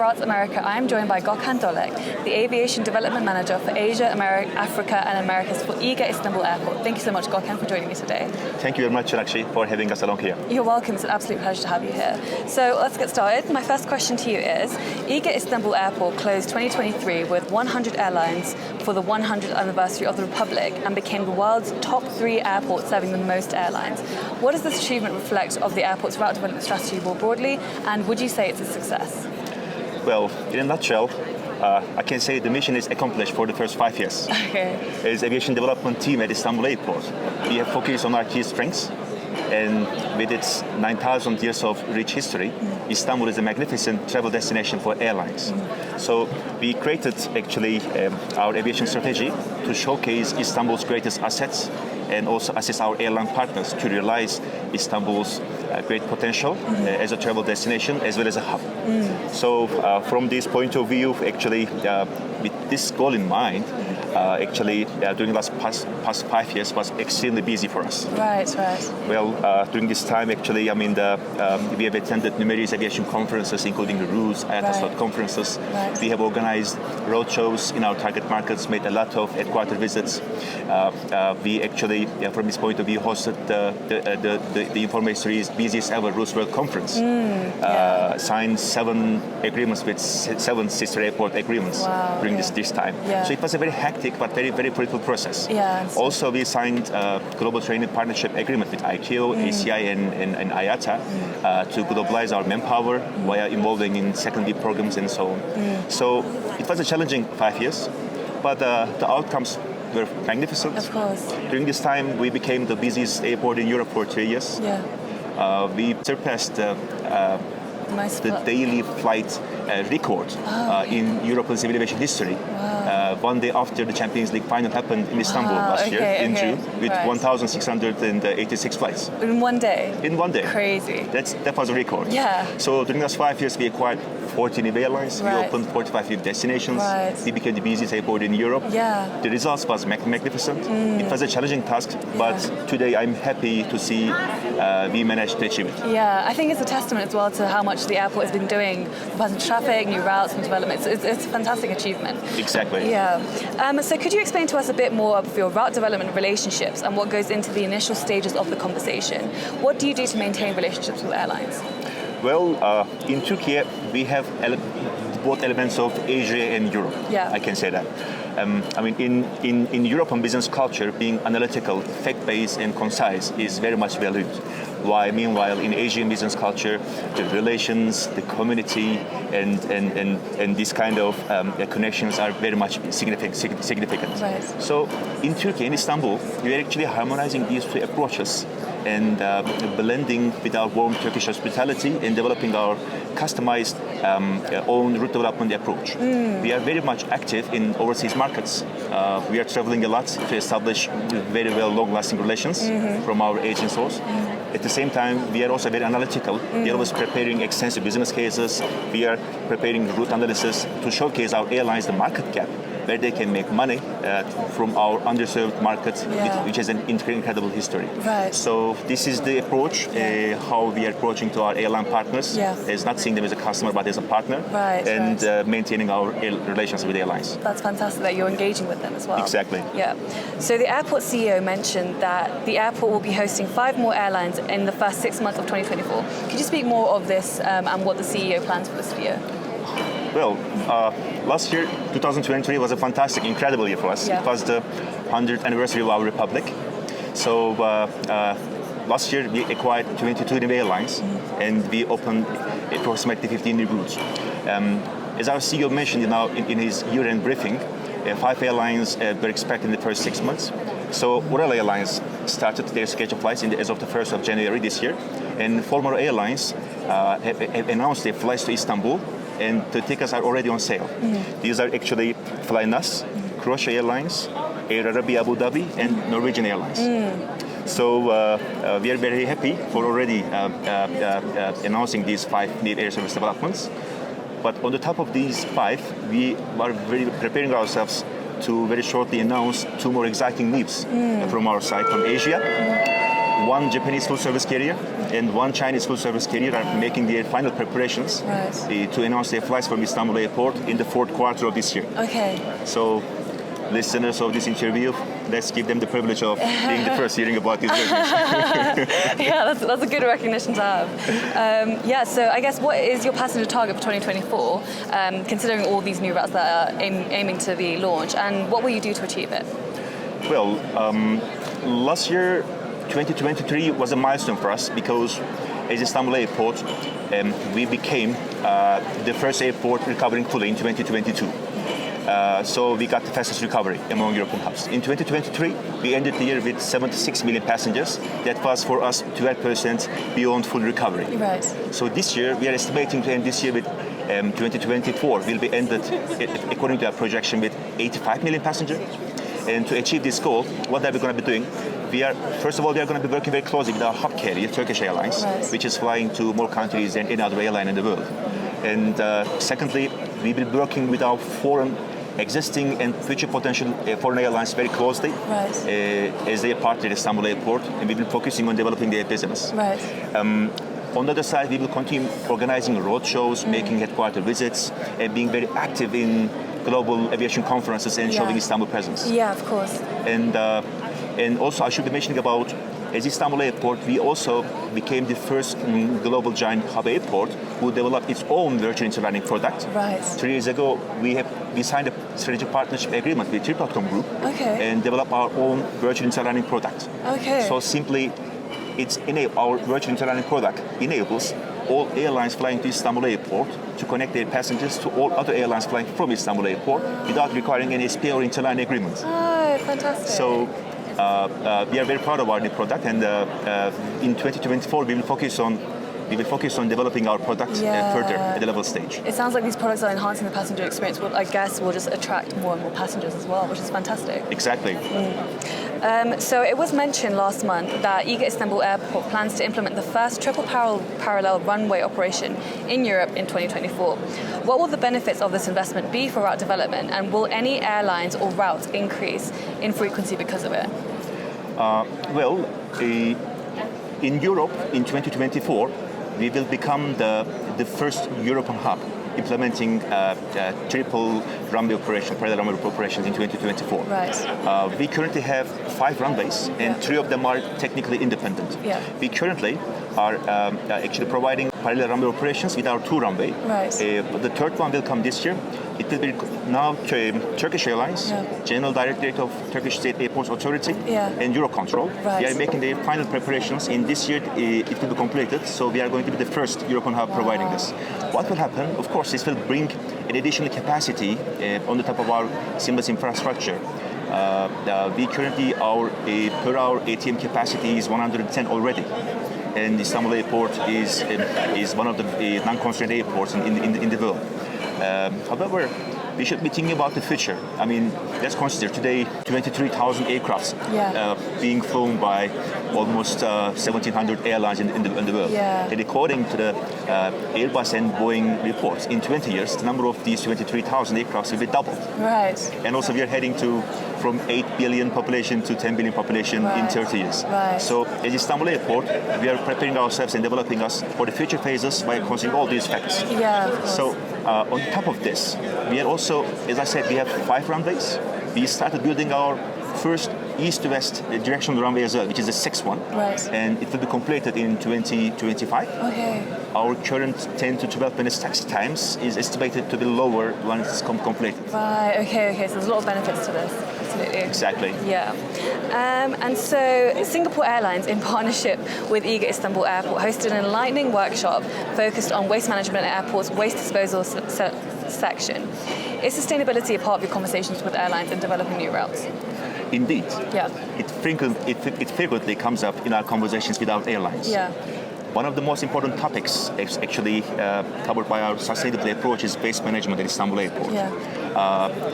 Emirates America, I am joined by Gökhan Dölek, the Aviation Development Manager for Asia, Africa and Americas for iGA Istanbul Airport. Thank you so much, Gökhan, for joining me today. Thank you very much, Rakshi, for having us along here. You're welcome. It's an absolute pleasure to have you here. So let's get started. My first question to you is, iGA Istanbul Airport closed 2023 with 100 airlines for the 100th anniversary of the Republic and became the world's top 3 airport serving the most airlines. What does this achievement reflect of the airport's route development strategy more broadly, and would you say it's a success? Well, in a nutshell, I can say the mission is accomplished for the first 5 years. Okay. As aviation development team at Istanbul Airport, we have focused on our key strengths, and with its 9,000 years of rich history, Istanbul is a magnificent travel destination for airlines. So we created actually our aviation strategy to showcase Istanbul's greatest assets and also assist our airline partners to realize Istanbul's great potential as a travel destination as well as a hub. So from this point of view, actually, with this goal in mind, during the past 5 years was extremely busy for us. Right. Well, during this time, actually, we have attended numerous aviation conferences, including the RUS, IATA conferences. Right. We have organized roadshows in our target markets, made a lot of headquarter visits. We actually, from this point of view, hosted the information series busiest ever RUS World Conference. Signed 7 agreements with 7 sister airport agreements during this time. Yeah. So it was a very hectic but very, very fruitful process. Yeah. Also, we signed a global training partnership agreement with ICAO, ACI, and IATA to globalize our manpower via involving in secondary programs and so on. So it was a challenging 5 years, but the outcomes were magnificent. Of course. During this time, we became the busiest airport in Europe for 3 years. Yeah. We surpassed the daily flight record in European civil aviation history. One day after the Champions League final happened in Istanbul last year in June with 1,686 flights. In one day? In one day. Crazy. That was a record. Yeah. So during those 5 years, we acquired 14 new airlines. We opened 45 new destinations. We became the busiest airport in Europe. Yeah. The results was magnificent. It was a challenging task, but today I'm happy to see we managed to achieve it. Yeah, I think it's a testament as well to how much the airport has been doing for passenger traffic, new routes and development. It's a fantastic achievement. Exactly. Yeah. So could you explain to us a bit more of your route development relationships and what goes into the initial stages of the conversation? What do you do to maintain relationships with airlines? Well, in Turkey, we have both elements of Asia and Europe. Yeah. I can say that. In European business culture, being analytical, fact-based, and concise is very much valued. Meanwhile, in Asian business culture, the relations, the community, and this kind of connections are very much significant. Right. So, in Turkey, in Istanbul, we are actually harmonizing these 2 approaches and blending with our warm Turkish hospitality and developing our customized own route development approach. We are very much active in overseas markets. We are traveling a lot to establish very well long-lasting relations from our agent source. At the same time, we are also very analytical. We are always preparing extensive business cases. We are preparing route analysis to showcase our airlines the market gap, where they can make money from our underserved market, which has an incredible history. Right. So this is the approach, how we are approaching to our airline partners. As not seeing them as a customer, but as a partner, maintaining our relations with airlines. That's fantastic that you're engaging with them as well. Exactly. Yeah. So the airport CEO mentioned that the airport will be hosting 5 more airlines in the first 6 months of 2024. Could you speak more of this and what the CEO plans for this year? Well, last year, 2023, was a fantastic, incredible year for us. Yeah. It was the 100th anniversary of our republic. So last year, we acquired 22 new airlines, and we opened approximately 15 new routes. As our CEO mentioned in his year-end briefing, 5 airlines were expected in the first 6 months. So Ural Airlines started their scheduled flights as of the 1st of January this year, and 4 more airlines have announced their flights to Istanbul, and the tickets are already on sale. These are actually Flynas, Croatia Airlines, Air Arabia Abu Dhabi, and Norwegian Airlines. So we are very happy for already announcing these 5 new air service developments. But on the top of these 5, we are preparing ourselves to very shortly announce 2 more exciting needs from our side, from Asia. one Japanese full-service carrier and one Chinese full-service carrier are making their final preparations to announce their flights from Istanbul Airport in the fourth quarter of this year. Okay. So, listeners of this interview, let's give them the privilege of being the first hearing about these revenues. Yeah, that's a good recognition to have. So I guess what is your passenger target for 2024, considering all these new routes that are aiming to be launched, and what will you do to achieve it? Well, last year, 2023 was a milestone for us because as Istanbul Airport, we became the first airport recovering fully in 2022. So we got the fastest recovery among European hubs. In 2023, we ended the year with 76 million passengers. That was for us 12% beyond full recovery. Right. So this year, we are estimating to end this year with 2024 will be ended, according to our projection, with 85 million passengers. And to achieve this goal, what are we going to be doing? First of all, we are going to be working very closely with our hub carrier, Turkish Airlines, which is flying to more countries than any other airline in the world. And secondly, we will be working with our foreign existing and future potential foreign airlines very closely as they are part of Istanbul Airport, and we will be focusing on developing their business. Right. On the other side, we will continue organizing roadshows, making headquarter visits, and being very active in global aviation conferences and showing Istanbul presence. Yeah, of course. And also, I should be mentioning about, as Istanbul Airport, we also became the first global giant hub airport who developed its own virtual interlining product. Right. 3 years ago, we signed a strategic partnership agreement with Trip.com Group and developed our own virtual interlining product. Okay. So simply, our virtual interlining product enables all airlines flying to Istanbul Airport to connect their passengers to all other airlines flying from Istanbul Airport without requiring any SPA or interline agreement. Oh, fantastic. So we are very proud of our new product, and in 2024 we will focus on developing our product further at the level stage. It sounds like these products are enhancing the passenger experience, which I guess will just attract more and more passengers as well, which is fantastic. Exactly. So it was mentioned last month that iGA Istanbul Airport plans to implement the first triple parallel runway operation in Europe in 2024. What will the benefits of this investment be for route development, and will any airlines or routes increase in frequency because of it? In Europe in 2024, we will become the first European hub implementing triple runway operation, parallel runway operations in 2024. Right. We currently have 5 runways, and 3 of them are technically independent. Yeah. We currently are actually providing parallel runway operations with our 2 runway. Right. But the third one will come this year. It will be now Turkish Airlines, General Directorate of Turkish State Airports Authority, and Eurocontrol. Right. They are making their final preparations. In this year, it will be completed. So we are going to be the first European hub providing this. What will happen? Of course, this will bring an additional capacity on the top of our seamless infrastructure. We currently, our per hour ATM capacity is 110 already. And Istanbul Airport is one of the non-constrained airports in the world. However, we should be thinking about the future. I mean, let's consider today 23,000 aircrafts being flown by almost 1,700 airlines in the world. And according to the Airbus and Boeing reports, in 20 years, the number of these 23,000 aircrafts will be doubled. Right. And also we are heading from 8 billion population to 10 billion population in 30 years. Right. So at Istanbul Airport, we are preparing ourselves and developing us for the future phases by considering all these factors. So on top of this, we are also, as I said, we have 5 runways. We started building our first east-to-west directional runway as well, which is the 6th one. Right. And it will be completed in 2025. Okay. Our current 10 to 12 minutes taxi times is estimated to be lower when it's completed. Right, okay. So there's a lot of benefits to this. Absolutely. Exactly. Yeah. And so Singapore Airlines, in partnership with iGA Istanbul Airport, hosted an enlightening workshop focused on waste management at airports' waste disposal section. Is sustainability a part of your conversations with airlines in developing new routes? Indeed. Yeah. It frequently comes up in our conversations with our airlines. Yeah. One of the most important topics actually covered by our sustainability approach is waste management at Istanbul Airport.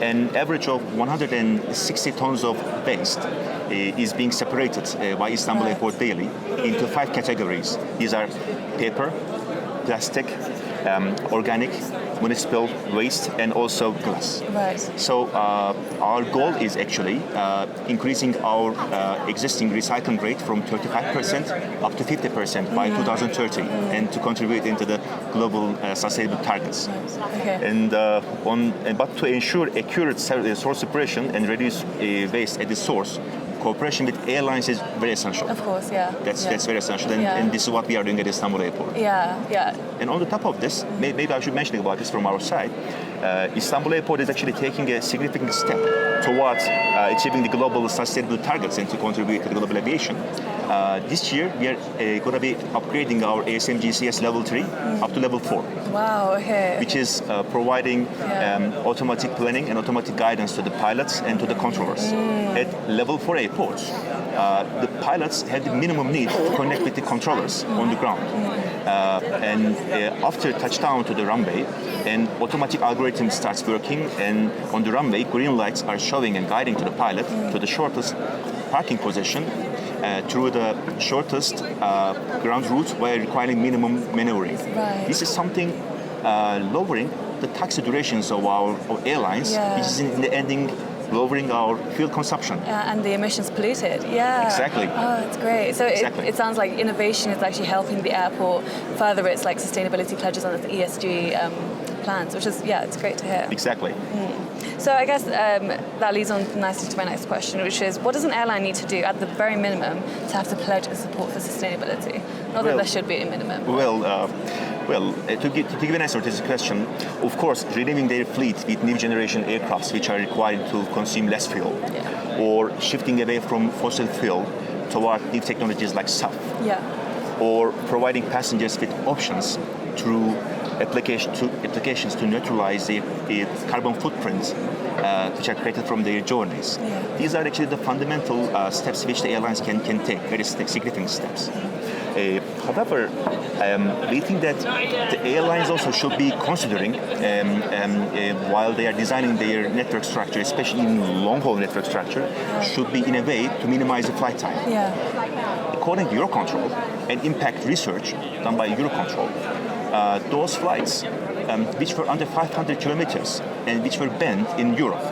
An average of 160 tons of waste is being separated by Istanbul Airport daily into 5 categories. These are paper, plastic, organic, municipal waste, and also glass. Right. So our goal is actually increasing our existing recycling rate from 35% up to 50% by 2030, and to contribute into the global sustainable targets. Okay. And but to ensure accurate source separation and reduce waste at the source, cooperation with airlines is very essential. Of course, yeah. That's very essential, and this is what we are doing at Istanbul Airport. Yeah. And on the top of this, maybe I should mention about this from our side. Istanbul Airport is actually taking a significant step towards achieving the global sustainable targets and to contribute to the global aviation. This year, we are going to be upgrading our ASMGCS level 3 up to level 4. Wow, okay. Which is providing automatic planning and automatic guidance to the pilots and to the controllers. At level 4 airports, the pilots have the minimum need to connect with the controllers on the ground. And after touchdown to the runway, an automatic algorithm starts working, and on the runway, green lights are showing and guiding to the pilot to the shortest parking position through the shortest ground route while requiring minimum maneuvering. Right. This is something lowering the taxi durations of our airlines, which is in the ending lowering our fuel consumption. And the emissions polluted, yeah. Exactly. Oh, that's great. So it sounds like innovation is actually helping the airport further its like sustainability pledges on its ESG plans, which is, it's great to hear. Exactly. So I guess that leads on nicely to my next question, which is, what does an airline need to do at the very minimum to have to pledge its support for sustainability? Not that there should be a minimum. To give an answer to this question, of course, renewing their fleet with new generation aircrafts which are required to consume less fuel, or shifting away from fossil fuel toward new technologies like SAF, or providing passengers with options through applications to neutralize the carbon footprints which are created from their journeys. These are actually the fundamental steps which the airlines can take, very significant steps. However, we think that the airlines also should be considering, while they are designing their network structure, especially in long-haul network structure, should be in a way to minimize the flight time. According to Eurocontrol and impact research done by Eurocontrol, those flights which were under 500 kilometers and which were banned in Europe,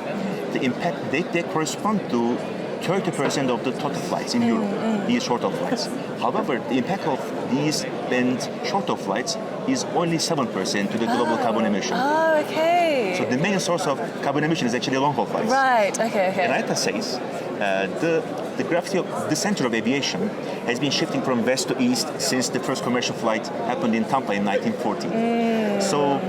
the impact they correspond to 30% of the total flights in Europe, these short-haul flights. However, the impact of these banned short-haul flights is only 7% to the global carbon emission. Oh, okay. So the main source of carbon emission is actually long-haul flights. Right, okay. And IATA says the gravity of the center of aviation has been shifting from west to east since the first commercial flight happened in Tampa in 1940. So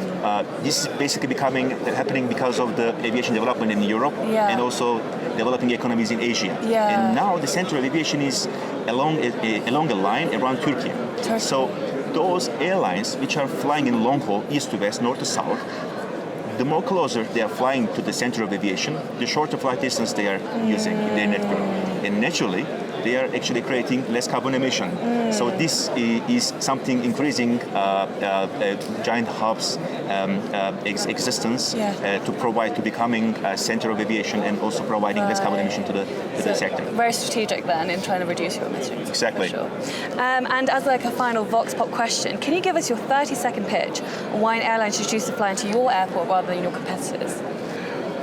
this is basically happening because of the aviation development in Europe and also developing economies in Asia. And now the center of aviation is along a line around Turkey. So those airlines which are flying in long haul, east to west, north to south, the more closer they are flying to the center of aviation, the shorter flight distance they are using in their network. And naturally, they are actually creating less carbon emission. So this is something increasing giant hubs existence to becoming a center of aviation and also providing less carbon emission to the sector. Very strategic then in trying to reduce your emissions. Exactly. For sure. And as like a final Vox Pop question, can you give us your 30-second pitch on why an airline should choose to fly into your airport rather than your competitors?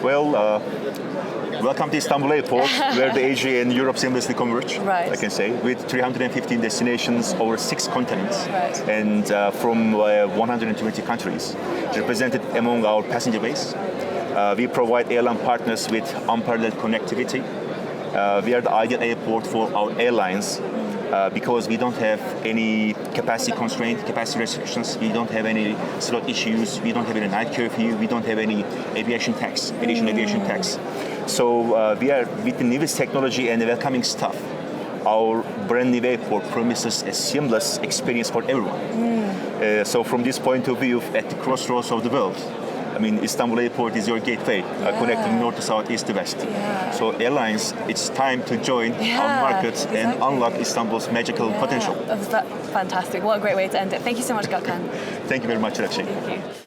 Well, welcome to Istanbul Airport, where the Asia and Europe seamlessly converge, I can say, with 315 destinations over 6 continents and from 120 countries, represented among our passenger base. We provide airline partners with unparalleled connectivity. We are the ideal airport for our airlines because we don't have any capacity constraint, capacity restrictions, we don't have any slot issues, we don't have any night curfew, we don't have any aviation tax, additional aviation tax. So we are with the newest technology and the welcoming staff. Our brand new airport promises a seamless experience for everyone. So from this point of view, at the crossroads of the world, I mean, Istanbul Airport is your gateway, connecting north to south, east to west. So airlines, it's time to join our markets and unlock Istanbul's magical potential. That's fantastic. What a great way to end it. Thank you so much, Gökhan. Thank you very much, Rakshi. Thank you.